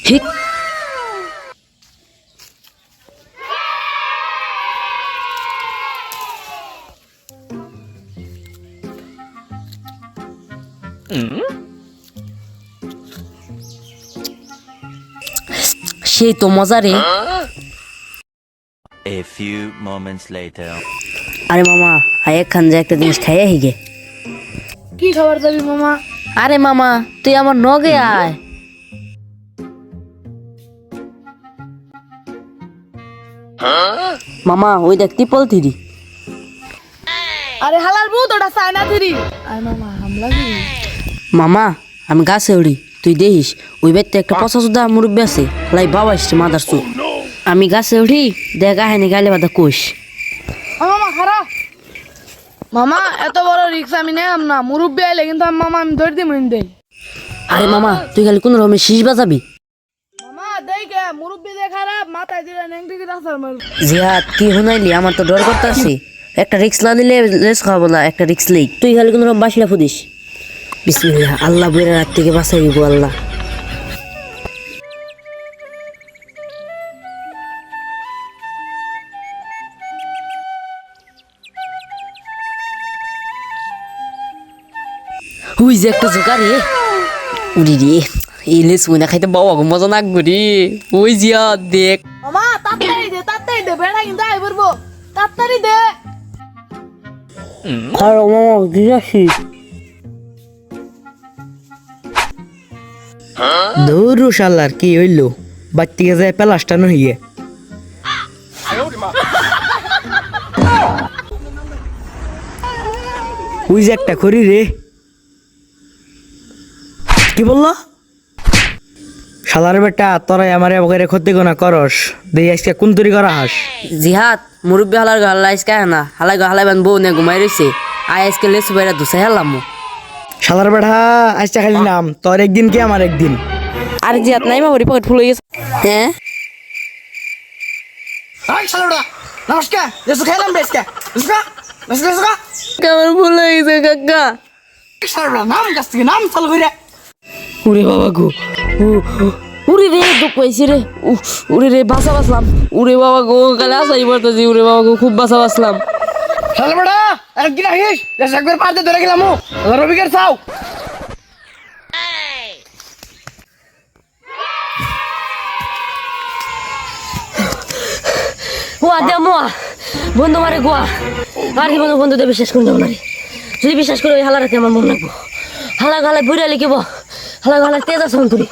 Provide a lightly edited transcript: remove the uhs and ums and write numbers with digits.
হিক সেই তো মজা রে। A few moments later. আরে মামা আয় খান যে একটা জিনিস খাইয়া হিগে। কি খাবার যাবি মামা? আরে মামা তুই আমার নগে আয়। মামা ওই দেখ ত্রিপল থ্রি। আরে হালার বউ তোটা চায়না ধরি। আয় মামা হামলা কি? মামা আমি গাছে উড়ি, তুই দেখিস ওই বাড়িতে একটা পচাশুদা মুরব্বী আছে, লাই বাবা আসছে মাদার চোখ। আমি গাছে উঠি দেখ আহেনি গালে বাদা কোষ। মামা খারাপ। মামা এত বড় রিক্স আমি নেম না, মুরব্বী আইলে কিন্তু মামা আমি ধরে দিই দেই। আরে মামা তুই খালি কোন রকমের শীষ বাজাবি। মামা দেখে মুরব্বী যে খারাপ মাথায় দিলে নেংটি কি রাস্তার মার। জিহাদ কি শুনাইলি, আমার তো ডর করতেছে। একটা রিক্স না নিলে রেস খাবো না, একটা রিক্স নেই। তুই খালি কোন রকম বাসিলা ফুদিস। বিসমিল্লাহ, আল্লাহ বইয়ের রাত থেকে বাঁচাই গো আল্লাহ। ওই যে একটা জোকা রে, উড়ি রে এই লেস না খাইতে বাবা গো মজা নাকবো রে। ওই জিহাদ দেখ। মামা তাড়াতাড়ি দে বেড়া কিন্তু আই পড়বো। তাড়াতাড়ি দে। খারো মামা দিয়াছি। ধরু শালার কি হইলো, বাচ্চিকে যায় পেলাস্টানো হইয়ে। ওই যে একটা খড়ি রে। কি বললো শালার বেটা, তোরাই আমার এবারে ক্ষতি গোনা করস, দেখি আজকে কোন তৈরি করা হাস। জিহাদ মুরব্বী হালার গা হালাই আজকে না, হালাই গা হালাই বান বউ নে ঘুমাই রইছে। আয় আজকে লেসু বাইরা দুসাই হালাম। শালার বেটা আজকে খালি নাম, তোর একদিন কি আমার একদিন। আরে জিহাদ নাই মা, ওরি পকেট ফুল হয়ে গেছে। হ্যাঁ নমস্কার খেলাম কেমন ভুল হয়ে গেছে কাকা। নাম গাছ থেকে নাম চালু করে। উরে বাবা গো, উরে রে দুঃখ পাইছি রে। উরে রে বাসা বাসলাম। উরে বাবা গো কালে আসাই পড়তেছি। উরে বাবা গো খুব বাসা বাসলাম। শালার বেটা একদিন আহিস, একবার পারতে ধরে গেলাম রবিকার চাও। ওয়া দে মোয়া বন্ধু মারে গোয়া। আর জীবনে বন্ধুদের বিশ্বাস করে যাবো না রে। যদি বিশ্বাস করে ওই হালারাতে আমার মন লাগবো। হালা গালায় বুড়া লিখিব, হালা গালায় তেজ আছে অন্তরি।